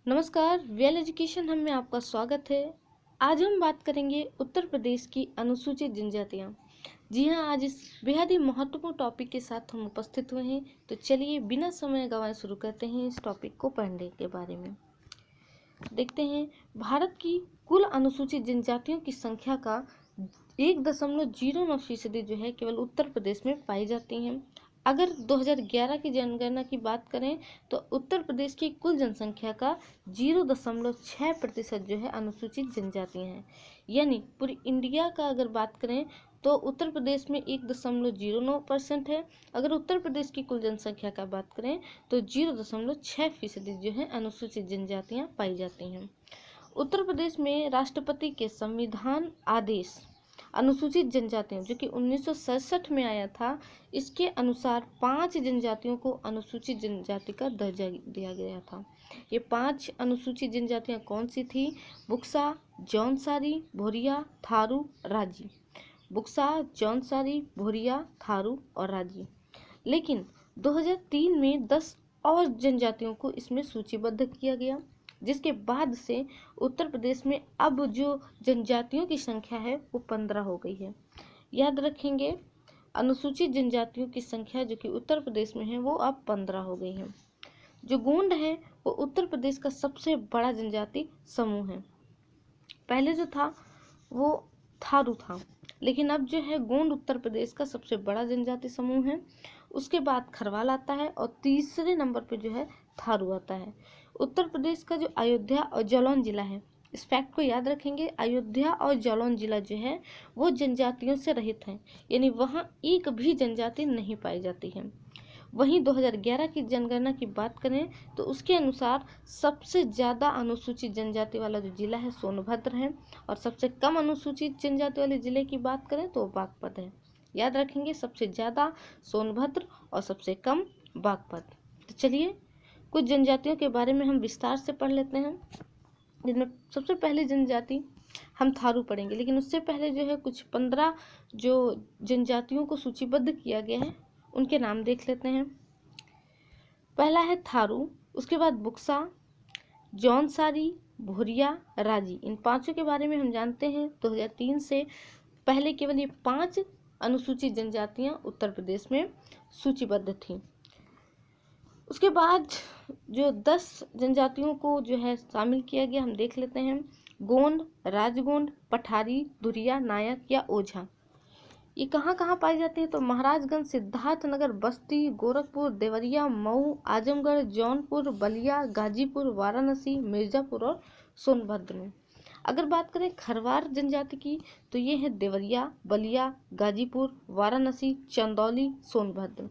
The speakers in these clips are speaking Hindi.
नमस्कार, वेल एजुकेशन हम में आपका स्वागत है। आज हम बात करेंगे उत्तर प्रदेश की अनुसूचित जनजातियाँ। जी हाँ, आज इस बेहद ही महत्वपूर्ण टॉपिक के साथ हम उपस्थित हुए हैं। तो चलिए बिना समय गंवाए शुरू करते हैं इस टॉपिक को पढ़ने के बारे में। देखते हैं, भारत की कुल अनुसूचित जनजातियों की संख्या का 1.09% जो है केवल उत्तर प्रदेश में पाई जाती हैं। अगर 2011 की जनगणना की बात करें तो उत्तर प्रदेश की कुल जनसंख्या का 0.6% जो है अनुसूचित जनजातियां हैं। यानी पूरी इंडिया का अगर बात करें तो उत्तर प्रदेश में 1.09% है। अगर उत्तर प्रदेश की कुल जनसंख्या का बात करें तो 0.6% जो है अनुसूचित जनजातियां पाई जाती हैं। उत्तर प्रदेश में राष्ट्रपति के संविधान आदेश अनुसूचित जनजातियों जो कि 1967 में आया था, इसके अनुसार 5 जनजातियों को अनुसूचित जनजाति का दर्जा दिया गया था। ये 5 अनुसूचित जनजातियां कौन सी थी? बुक्सा, जौनसारी, भोरिया, थारू, राजी। बुक्सा, जौनसारी, भोरिया, थारू और राजी। लेकिन 2003 में 10 और जनजातियों को इसमें सूचीबद्ध किया गया, जिसके बाद से उत्तर प्रदेश में अब जो जनजातियों की संख्या है वो 15 हो गई है। याद रखेंगे, अनुसूचित जनजातियों की संख्या जो कि उत्तर प्रदेश में है वो अब 15 हो गई है। जो गोंड है वो उत्तर प्रदेश का सबसे बड़ा जनजाति समूह है। पहले जो था वो थारू था, लेकिन अब जो है गोंड उत्तर प्रदेश का सबसे बड़ा जनजाति समूह है। उसके बाद खरवाल आता है और तीसरे नंबर पे जो है थारू आता है। उत्तर प्रदेश का जो अयोध्या और जालौन जिला है, इस फैक्ट को याद रखेंगे, अयोध्या और जालौन जिला जो है वो जनजातियों से रहित है, यानी वहाँ एक भी जनजाति नहीं पाई जाती है। वहीं 2011 की जनगणना की बात करें तो उसके अनुसार सबसे ज़्यादा अनुसूचित जनजाति वाला जो जिला है सोनभद्र है, और सबसे कम अनुसूचित जनजाति वाले जिले की बात करें तो बागपत है। याद रखेंगे, सबसे ज़्यादा सोनभद्र और सबसे कम बागपत। तो चलिए कुछ जनजातियों के बारे में हम विस्तार से पढ़ लेते हैं, जिनमें सबसे पहली जनजाति हम थारू पढ़ेंगे, लेकिन उससे पहले जो है कुछ 15 जो जनजातियों को सूचीबद्ध किया गया है उनके नाम देख लेते हैं। पहला है थारू, उसके बाद बुक्सा, जौनसारी, भोरिया, राजी। इन पांचों के बारे में हम जानते हैं 2003 से पहले केवल ये 5 अनुसूचित जनजातियां उत्तर प्रदेश में सूचीबद्ध थीं। उसके बाद जो 10 जनजातियों को जो है शामिल किया गया हम देख लेते हैं। गोंड, राजगोंड, पठारी, धुरिया, नायक या ओझा। ये कहाँ कहाँ पाई जाती है? तो महाराजगंज, सिद्धार्थनगर, बस्ती, गोरखपुर, देवरिया, मऊ, आजमगढ़, जौनपुर, बलिया, गाजीपुर, वाराणसी, मिर्जापुर और सोनभद्र में। अगर बात करें खरवार जनजाति की तो ये है देवरिया, बलिया, गाजीपुर, वाराणसी, चंदौली, सोनभद्र।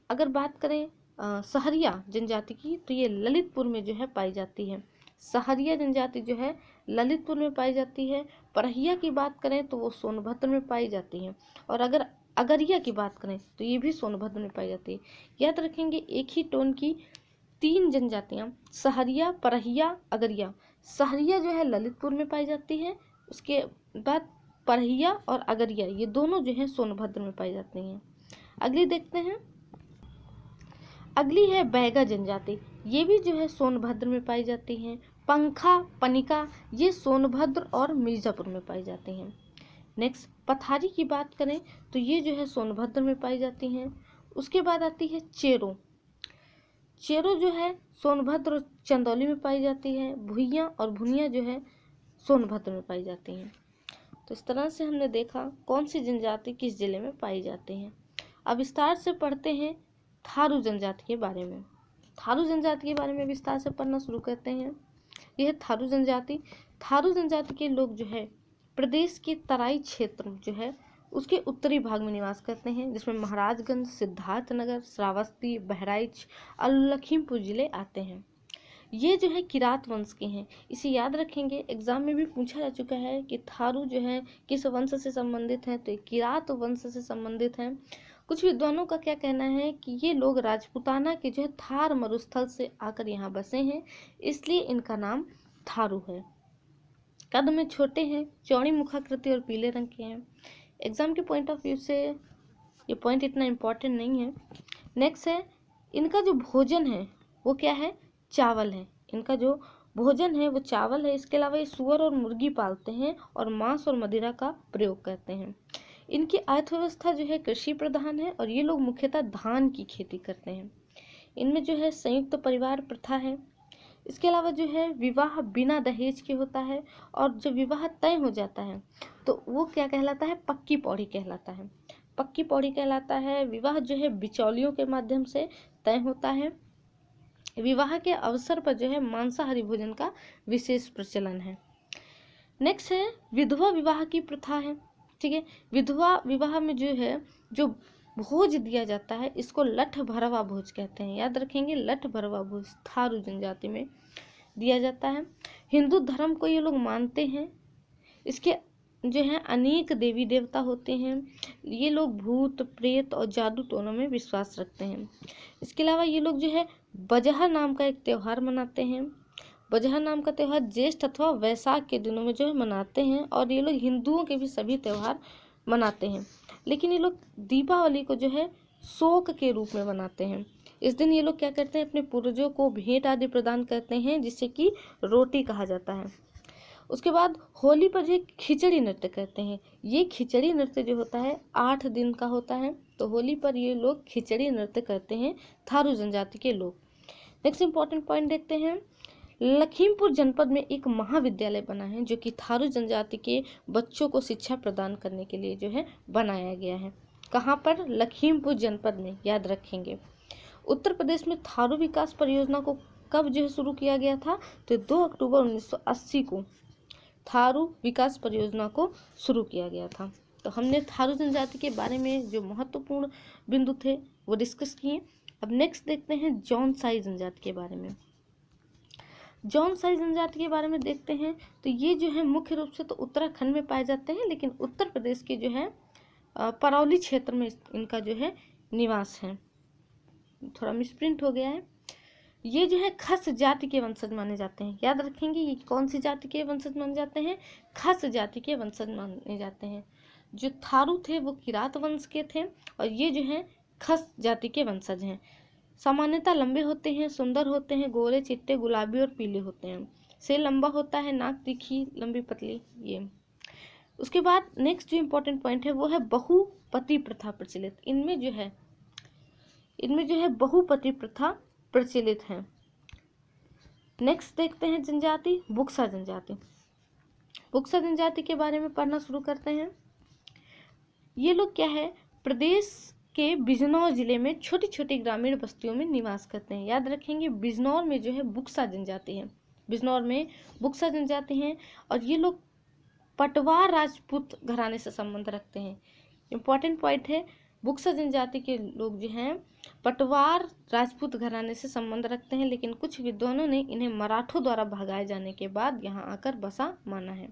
अगर बात करें सहरिया जनजाति की तो ये ललितपुर में जो है पाई जाती है। सहरिया जनजाति जो है ललितपुर में पाई जाती है। परहिया की बात करें तो वो सोनभद्र में पाई जाती है, और अगर अगरिया की बात करें तो ये भी सोनभद्र में पाई जाती है। याद रखेंगे, एक ही टोन की 3 जनजातियां, सहरिया, परहिया, अगरिया। सहरिया जो है ललितपुर में पाई जाती है, उसके बाद परहिया और अगरिया ये दोनों जो है सोनभद्र में पाई जाती हैं। अगली देखते हैं, अगली है बैगा जनजाति। ये भी जो है सोनभद्र में पाई जाती हैं। पंखा, पनिका ये सोनभद्र और मिर्जापुर में पाई जाती हैं। नेक्स्ट पथारी की बात करें तो ये जो है सोनभद्र में पाई जाती हैं। उसके बाद आती है चेरो। चेरो जो है सोनभद्र और चंदौली में पाई जाती है। भुइयाँ और भुनिया जो है सोनभद्र में पाई जाती हैं। तो इस तरह से हमने देखा कौन सी जनजाति किस जिले में पाई जाती हैं। अब विस्तार से पढ़ते हैं थारू जनजाति के बारे में। थारू जनजाति के बारे में विस्तार से पढ़ना शुरू करते हैं। यह थारू जनजाति, थारू जनजाति के लोग जो है प्रदेश के तराई क्षेत्र जो है उसके उत्तरी भाग में निवास करते हैं, जिसमें महाराजगंज, सिद्धार्थनगर, श्रावस्ती, बहराइच और लखीमपुर जिले आते हैं। ये जो है किरात वंश के हैं। इसे याद रखेंगे, एग्जाम में भी पूछा जा चुका है कि थारू जो है किस वंश से संबंधित हैं, तो किरात वंश से संबंधित हैं। कुछ विद्वानों का क्या कहना है कि ये लोग राजपूताना के जो है थार मरुस्थल से आकर यहाँ बसे हैं, इसलिए इनका नाम थारू है। कद में छोटे हैं, चौड़ी मुखाकृति और पीले रंग के हैं। एग्जाम के पॉइंट ऑफ व्यू से ये पॉइंट इतना इम्पोर्टेंट नहीं है। नेक्स्ट है, इनका जो भोजन है वो क्या है? चावल है। इनका जो भोजन है वो चावल है। इसके अलावा ये सूअर और मुर्गी पालते हैं और मांस और मदिरा का प्रयोग करते हैं। इनकी अर्थव्यवस्था जो है कृषि प्रधान है और ये लोग मुख्यतः धान की खेती करते हैं। इनमें जो है संयुक्त परिवार प्रथा है। इसके अलावा जो है विवाह बिना दहेज के होता है और जब विवाह तय हो जाता है तो वो क्या कहलाता है, पक्की पौड़ी कहलाता है। पक्की पौड़ी कहलाता है। विवाह जो है बिचौलियों के माध्यम से तय होता है। विवाह के अवसर पर जो है मांसाहारी भोजन का विशेष प्रचलन है। नेक्स्ट है विधवा विवाह की प्रथा है। ठीक है, विधवा विवाह में जो है जो भोज दिया जाता है इसको लठ भरवा भोज कहते हैं। याद रखेंगे, लठ भरवा भोज थारू जनजाति में दिया जाता है। हिंदू धर्म को ये लोग मानते हैं। इसके जो है अनेक देवी देवता होते हैं। ये लोग भूत प्रेत और जादू टोनों में विश्वास रखते हैं। इसके अलावा ये लोग जो है बजहर नाम का एक त्यौहार मनाते हैं। बजहर नाम का त्यौहार ज्येष्ठ अथवा वैशाख के दिनों में जो है मनाते हैं और ये लोग हिंदुओं के भी सभी त्यौहार मनाते हैं। लेकिन ये लोग दीपावली को जो है शोक के रूप में मनाते हैं। इस दिन ये लोग क्या करते हैं, अपने पूर्वजों को भेंट आदि प्रदान करते हैं जिससे कि रोटी कहा जाता है। उसके बाद होली पर जो खिचड़ी नृत्य करते हैं। ये खिचड़ी नृत्य जो होता है 8 दिन का होता है। तो होली पर ये लोग खिचड़ी नृत्य करते हैं, थारू जनजाति के लोग। नेक्स्ट इंपॉर्टेंट पॉइंट देखते हैं। लखीमपुर जनपद में एक महाविद्यालय बना है जो कि थारू जनजाति के बच्चों को शिक्षा प्रदान करने के लिए जो है बनाया गया है। कहाँ पर? लखीमपुर जनपद में। याद रखेंगे। उत्तर प्रदेश में थारू विकास परियोजना को कब जो है शुरू किया गया था? तो 2 अक्टूबर 1980 को थारू विकास परियोजना को शुरू किया गया था। तो हमने थारू जनजाति के बारे में जो महत्वपूर्ण बिंदु थे वो डिस्कस किए। अब नेक्स्ट देखते हैं जौनसाई जनजाति के बारे में। जौनसाई जनजाति के बारे में देखते हैं तो ये जो है मुख्य रूप से तो उत्तराखंड में पाए जाते हैं, लेकिन उत्तर प्रदेश के जो है परौली क्षेत्र में इनका जो है निवास है। थोड़ा मिसप्रिंट हो गया है। ये जो है खस जाति के वंशज माने जाते हैं। याद रखेंगे, ये कौन सी जाति के वंशज माने जाते हैं? खस जाति के वंशज माने जाते हैं। जो थारू थे वो किरात वंश के थे और ये जो है खस जाति के वंशज हैं। सामान्यतः लंबे होते हैं, सुंदर होते हैं, गोरे चिट्टे गुलाबी और पीले होते हैं। सिर लंबा होता है, नाक तीखी लंबी पतली। ये उसके बाद नेक्स्ट जो इम्पोर्टेंट पॉइंट है वो है बहुपति प्रथा प्रचलित। इनमें जो है बहुपति प्रथा प्रचलित है। नेक्स्ट देखते हैं जनजाति बुक्सा जनजाति। बुक्सा जनजाति के बारे में पढ़ना शुरू करते हैं। ये लोग क्या है, प्रदेश के बिजनौर जिले में छोटी छोटी ग्रामीण बस्तियों में निवास करते हैं। याद रखेंगे, बिजनौर में जो है बुक्सा जनजाति है। बिजनौर में बुक्सा जनजाति हैं और ये लोग पटवार राजपूत घराने से संबंध रखते हैं। इम्पोर्टेंट पॉइंट है, बुक्सा जनजाति के लोग जो हैं पटवार राजपूत घराने से संबंध रखते हैं, लेकिन कुछ विद्वानों ने इन्हें मराठों द्वारा भगाए जाने के बाद यहाँ आकर बसा माना है।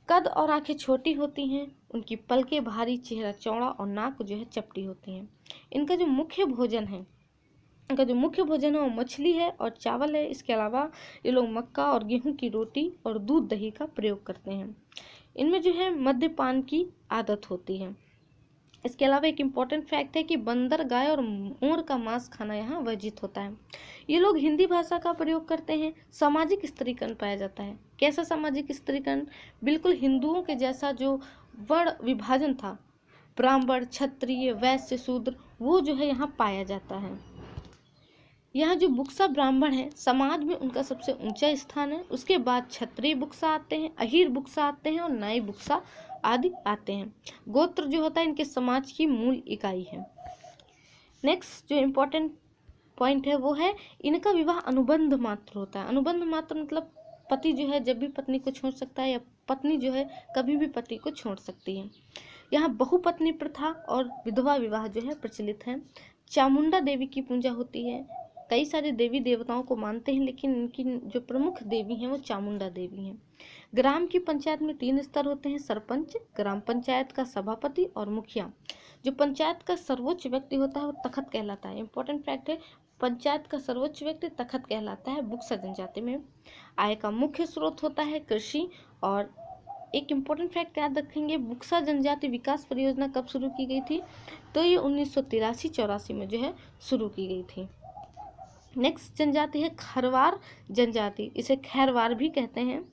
कद और आंखें छोटी होती हैं, उनकी पलकें भारी, चेहरा चौड़ा और नाक जो है चपटी होती हैं। इनका जो मुख्य भोजन है वो मछली है और चावल है। इसके अलावा ये लोग मक्का और गेहूं की रोटी और दूध दही का प्रयोग करते हैं। इनमें जो है मद्यपान की आदत होती है। इसके अलावा एक इम्पॉर्टेंट फैक्ट है कि बंदर, गाय और मोर का मांस खाना यहाँ वर्जित होता है। ये लोग हिंदी भाषा का प्रयोग करते हैं। सामाजिक स्त्रीकरण पाया जाता है। कैसा सामाजिक स्त्रीकरण? बिल्कुल हिंदुओं के जैसा जो वर्ण विभाजन था, ब्राह्मण, क्षत्रिय, वैश्य, शूद्र, वो जो है यहाँ पाया जाता है। यहाँ जो बुक्सा ब्राह्मण है समाज में उनका सबसे ऊंचा स्थान है। उसके बाद क्षत्रिय बुक्सा आते हैं, अहीर बुक्सा आते हैं और नाई बुक्सा आदि आते हैं। गोत्र जो होता है इनके समाज की मूल इकाई है। नेक्स्ट जो इम्पोर्टेंट पॉइंट है वो है इनका विवाह अनुबंध मात्र होता है। अनुबंध मात्र मतलब पति जो है जब भी पत्नी को छोड़ सकता है या पत्नी जो है कभी भी पति को छोड़ सकती है। यहाँ बहुपत्नी प्रथा और विधवा विवाह जो है प्रचलित है। चामुंडा देवी की पूजा होती है। कई सारे देवी देवताओं को मानते हैं, लेकिन इनकी जो प्रमुख देवी हैं वो चामुंडा देवी हैं। ग्राम की पंचायत में 3 स्तर होते हैं, सरपंच, ग्राम पंचायत का सभापति और मुखिया। जो पंचायत का सर्वोच्च व्यक्ति होता है वो तखत कहलाता है। इंपॉर्टेंट फैक्ट है, पंचायत का सर्वोच्च व्यक्ति तखत कहलाता है बुक्सा जनजाति में। आय का मुख्य स्रोत होता है कृषि। और एक इम्पोर्टेंट फैक्ट याद रखेंगे, बुक्सा जनजाति विकास परियोजना कब शुरू की गई थी? तो ये 1983-84 में जो है शुरू की गई थी। नेक्स्ट जनजाति है खरवार जनजाति, इसे खैरवार भी कहते हैं।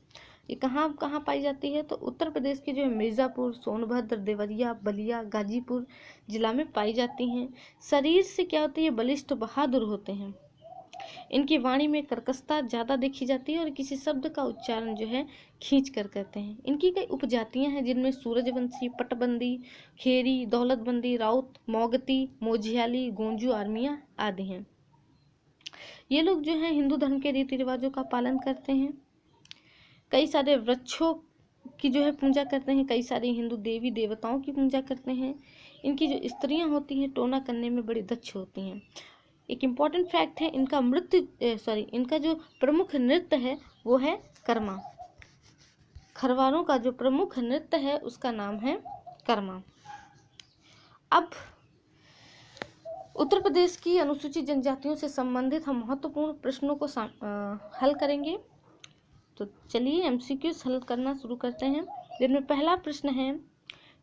ये कहाँ कहाँ पाई जाती है? तो उत्तर प्रदेश के जो है मिर्ज़ापुर, सोनभद्र, देवरिया, बलिया, गाजीपुर जिला में पाई जाती हैं। शरीर से क्या होती है? बलिष्ठ, बहादुर होते हैं। इनकी वाणी में कर्कशता ज़्यादा देखी जाती है और किसी शब्द का उच्चारण जो है खींच कर करते हैं। इनकी कई उपजातियां हैं जिनमें सूरजवंशी, पटबंदी, खेरी, दौलतबंदी, राउत, मोगती, मोजियाली, गोंजू, आर्मिया आदि हैं। ये लोग जो है हिंदू धर्म के रीति रिवाजों का पालन करते हैं। कई सारे वृक्षों की जो है पूजा करते हैं, कई सारे हिंदू देवी देवताओं की पूजा करते हैं। इनकी जो स्त्रियां होती हैं टोना करने में बड़ी दक्ष होती हैं। एक इम्पॉर्टेंट फैक्ट है, इनका जो प्रमुख नृत्य है वो है कर्मा। खरवारों का जो प्रमुख नृत्य है उसका नाम है कर्मा। अब उत्तर प्रदेश की अनुसूचित जनजातियों से संबंधित हम महत्वपूर्ण प्रश्नों को हल करेंगे। तो चलिए एमसीक्यूज हल करना शुरू करते हैं, जिनमें पहला प्रश्न है,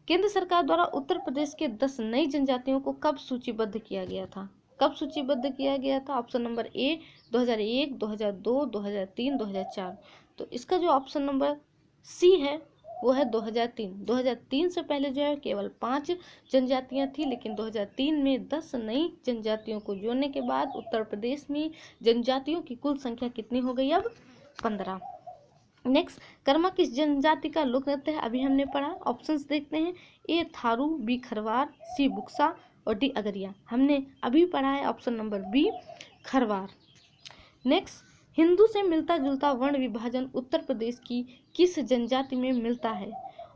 केंद्र सरकार द्वारा उत्तर प्रदेश के 10 नई जनजातियों को कब सूचीबद्ध किया गया था? कब सूचीबद्ध किया गया था? ऑप्शन नंबर ए 2001, 2002, 2003, 2004। तो इसका जो ऑप्शन नंबर सी है वो है 2003। 2003 से पहले जो है केवल 5 जनजातियां थी, लेकिन 2003 में 10 नई जनजातियों को जोड़ने के बाद उत्तर प्रदेश में जनजातियों की कुल संख्या कितनी हो गई? अब 15। नेक्स्ट, कर्मा किस जनजाति का लोक नृत्य है? अभी हमने पढ़ा। ऑप्शंस देखते हैं, A Tharu, B Kharwar, C Buksa और डी अगरिया। हमने अभी पढ़ा है option number B Kharwar. Next, Hindu से मिलता जुलता वर्ण विभाजन उत्तर प्रदेश की किस जनजाति में मिलता है?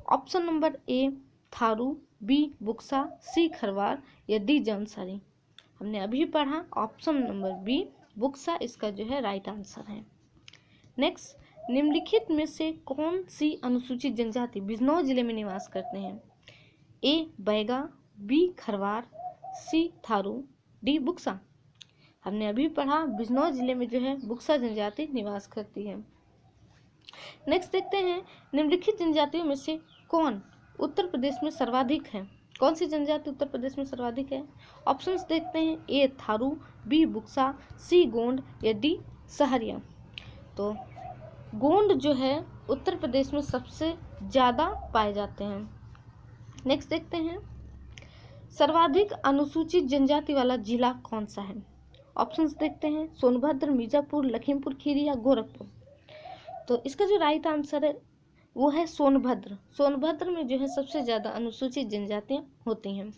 Option number A Tharu, B Buksa, C Kharwar या डी जौनसारी। हमने अभी पढ़ा ऑप्शन नंबर बी बुक्सा इसका जो है राइट आंसर है। नेक्स्ट, निम्नलिखित में से कौन सी अनुसूचित जनजाति बिजनौर जिले में निवास करते हैं? ए बैगा, बी खरवार, सी थारू, डी बुक्सा। हमने अभी पढ़ा बिजनौर जिले में जो है बुक्सा जनजाति निवास करती है। नेक्स्ट देखते हैं, निम्नलिखित जनजातियों में से कौन उत्तर प्रदेश में सर्वाधिक है? कौन सी जनजाति उत्तर प्रदेश में सर्वाधिक है? ऑप्शंस देखते हैं, ए थारू, बी बुक्सा, सी गोंड या डी सहरिया। तो गोंड जो है उत्तर प्रदेश में सबसे ज़्यादा पाए जाते हैं। नेक्स्ट देखते हैं, सर्वाधिक अनुसूचित जनजाति वाला जिला कौन सा है? ऑप्शंस देखते हैं, सोनभद्र, मिर्जापुर, लखीमपुर खीरी या गोरखपुर। तो इसका जो राइट आंसर है वो है सोनभद्र। सोनभद्र में जो है सबसे ज़्यादा अनुसूचित जनजातियाँ होती हैं।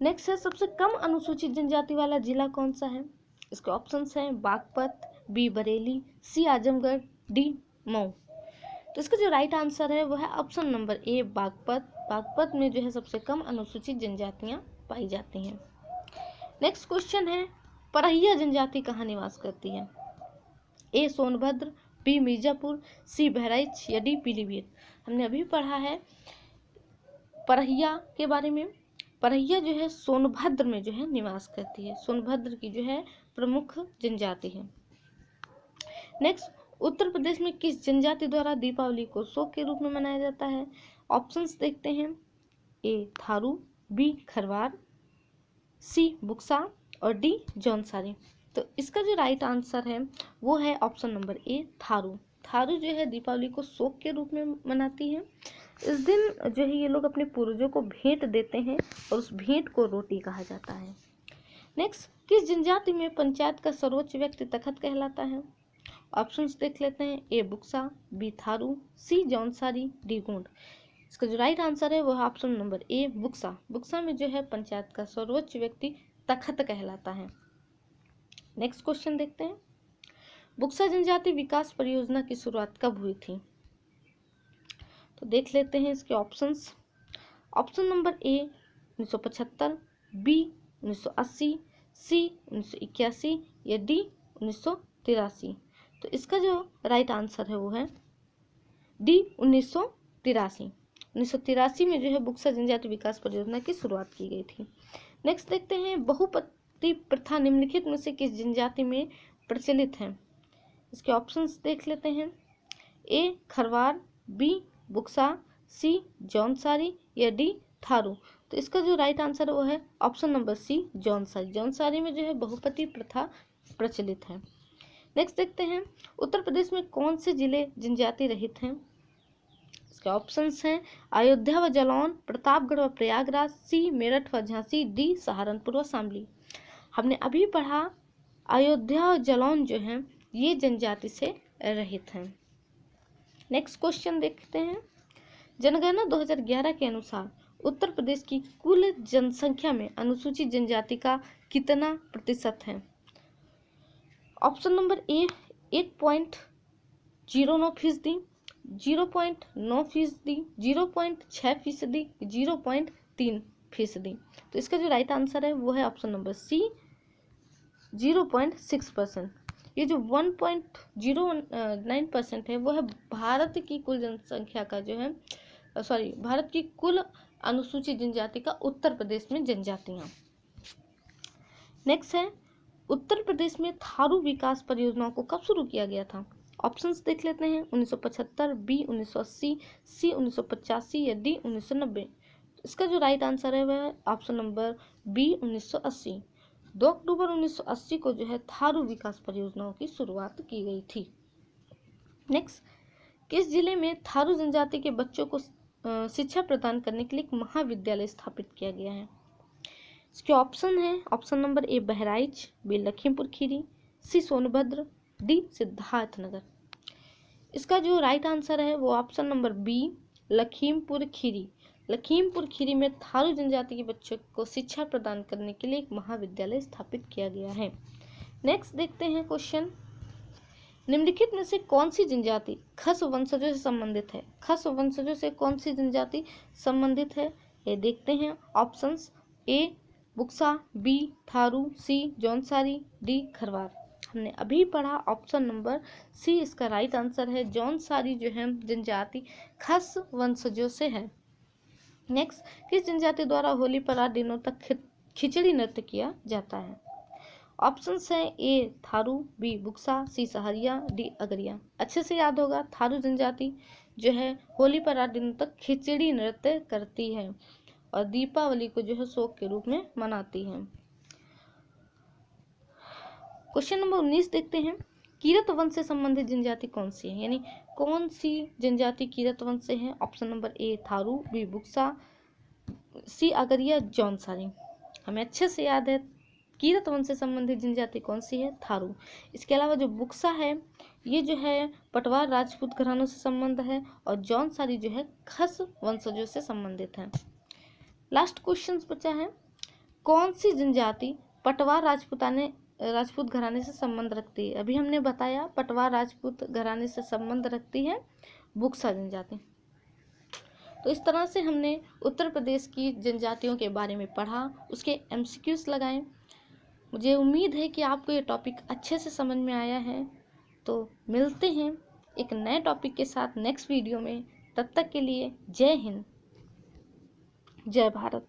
नेक्स्ट है, सबसे कम अनुसूचित जनजाति वाला जिला कौन सा है? इसके ऑप्शंस हैं, बागपत, बी बरेली, सी आजमगढ़, डी मऊ। तो इसका जो राइट आंसर है वो है ऑप्शन नंबर ए बागपत। बागपत में जो है सबसे कम अनुसूचित जनजातियाँ पाई जाती हैं। नेक्स्ट क्वेश्चन है, परहिया जनजाति कहाँ निवास करती है? ए सोनभद्र, बी मिर्जापुर, सी बहराइच या डी पीलीभीत। हमने अभी पढ़ा है परहिया के बारे में। परहिया जो है सोनभद्र में जो है निवास करती है। सोनभद्र की जो है प्रमुख जनजाति है। नेक्स्ट, उत्तर प्रदेश में किस जनजाति द्वारा दीपावली को शोक के रूप में मनाया जाता है? ऑप्शंस देखते हैं, A Tharu, B Kharwar, C Buksa और डी जौनसारी। तो इसका जो राइट आंसर है वो है option number A Tharu. Tharu जो है दीपावली को शोक के रूप में मनाती है। इस दिन जो है ये लोग अपने पूर्वजों को भेंट देते हैं और उस भेंट को रोटी कहा जाता है। नेक्स्ट, किस जनजाति में पंचायत का सर्वोच्च व्यक्ति तखत कहलाता है? ऑप्शंस देख लेते हैं, A Buksa, B Tharu, C Jaunsari, D Gond. इसका जो राइट आंसर है वो है option number A Buksa. Buksa में जो है पंचायत का सर्वोच्च व्यक्ति तखत कहलाता है। नेक्स्ट क्वेश्चन देखते हैं, बुक्सा जनजाति विकास परियोजना की शुरुआत कब हुई थी? तो देख लेते हैं इसके options. Option number A 1975, B 1980, C 1981 या डी 1983। तो इसका जो राइट आंसर है वो है डी 1983। 1983 में जो है बुक्सा जनजाति विकास परियोजना की शुरुआत की गई थी। नेक्स्ट देखते हैं, बहुपति प्रथा निम्नलिखित में से किस जनजाति में प्रचलित है? इसके ऑप्शंस देख लेते हैं, ए खरवार, बी बुक्सा, सी जौनसारी या डी थारू। तो इसका जो राइट आंसर है वो है option number C Jaunsari. Jaunsari में जो है बहुपति प्रथा प्रचलित है। नेक्स्ट देखते हैं, उत्तर प्रदेश में कौन से जिले जनजाति रहित हैं? इसके ऑप्शंस हैं अयोध्या व जालौन, प्रतापगढ़ व प्रयागराज, सी मेरठ व झांसी, डी सहारनपुर व शामली। हमने अभी पढ़ा अयोध्या और जालौन जो हैं ये जनजाति से रहित हैं। नेक्स्ट क्वेश्चन देखते हैं, जनगणना 2011 के अनुसार उत्तर प्रदेश की कुल जनसंख्या में अनुसूचित जनजाति का कितना प्रतिशत है? ऑप्शन नंबर ए 1.09%, 0.9%, 0.6%, 0.3%। तो इसका जो राइट आंसर है वो है ऑप्शन नंबर सी 0.6%। ये जो 1.09% है वो है भारत की कुल जनसंख्या का जो है भारत की कुल अनुसूचित जनजाति का उत्तर प्रदेश में जनजातियां। नेक्स्ट है, उत्तर प्रदेश में थारू विकास परियोजनाओं को कब शुरू किया गया था? ऑप्शंस देख लेते हैं, 1975, बी 1980, सी 1985 या डी 1990। इसका जो राइट आंसर है वह ऑप्शन नंबर बी 1980। 2 अक्टूबर 1980 को जो है थारू विकास परियोजनाओं की शुरुआत की गई थी। नेक्स्ट, किस जिले में थारू जनजाति के बच्चों को शिक्षा प्रदान करने के लिए एक महाविद्यालय स्थापित किया गया है? इसके ऑप्शन है, option number A Bahraich, B Lakhimpur Kheri, C Sonbhadra, D Siddharthnagar. इसका जो राइट आंसर है वो option number B Lakhimpur Kheri. Lakhimpur Kheri में थारू जनजाति के बच्चों को शिक्षा प्रदान करने के लिए एक महाविद्यालय स्थापित किया गया है। नेक्स्ट देखते हैं क्वेश्चन, निम्नलिखित में से कौन सी जनजाति खस वंशजों से संबंधित है? खस वंशजों से कौन सी जनजाति संबंधित है? ये देखते हैं, options A Buksa, B Tharu, C Jaunsari, D Kharwar. हमने अभी पढ़ा ऑप्शन नंबर सी इसका राइट आंसर है। जौनसारी जो है जनजाति खस वंशजों से है। नेक्स्ट, किस जनजाति द्वारा होली पर 8 दिनों तक खिचड़ी नृत्य किया जाता है? ऑप्शंस हैं A Tharu, B Buksa, C Sahariya, D Agaria. अच्छे से याद होगा, थारू जनजाति जो है होली पर 8 दिनों तक खिचड़ी नृत्य करती है और दीपावली को जो है शोक के रूप में मनाती है। क्वेश्चन नंबर 19 देखते हैं, कीरत वंश से संबंधित जनजाति कौन सी है? यानी कौन सी जनजाति कीरत वंश से है? Option number A Tharu, B Buksa, C Agariya, Jaunsari. हमें अच्छे से याद है कीरत वंश से संबंधित जनजाति कौन सी है? थारू। इसके अलावा जो बुक्सा है ये जो है पटवार राजपूत घरानों से संबंध है और जौनसारी जो है खस वंशजों से संबंधित है। लास्ट क्वेश्चन बचा है, कौन सी जनजाति पटवार राजपूत घराने से संबंध रखती है? अभी हमने बताया पटवार राजपूत घराने से संबंध रखती है बुक्सा जनजाति। तो इस तरह से हमने उत्तर प्रदेश की जनजातियों के बारे में पढ़ा, उसके एमसीक्यूज लगाएं। मुझे उम्मीद है कि आपको ये टॉपिक अच्छे से समझ में आया है। तो मिलते हैं एक नए टॉपिक के साथ नेक्स्ट वीडियो में। तब तक के लिए जय हिंद, जय भारत।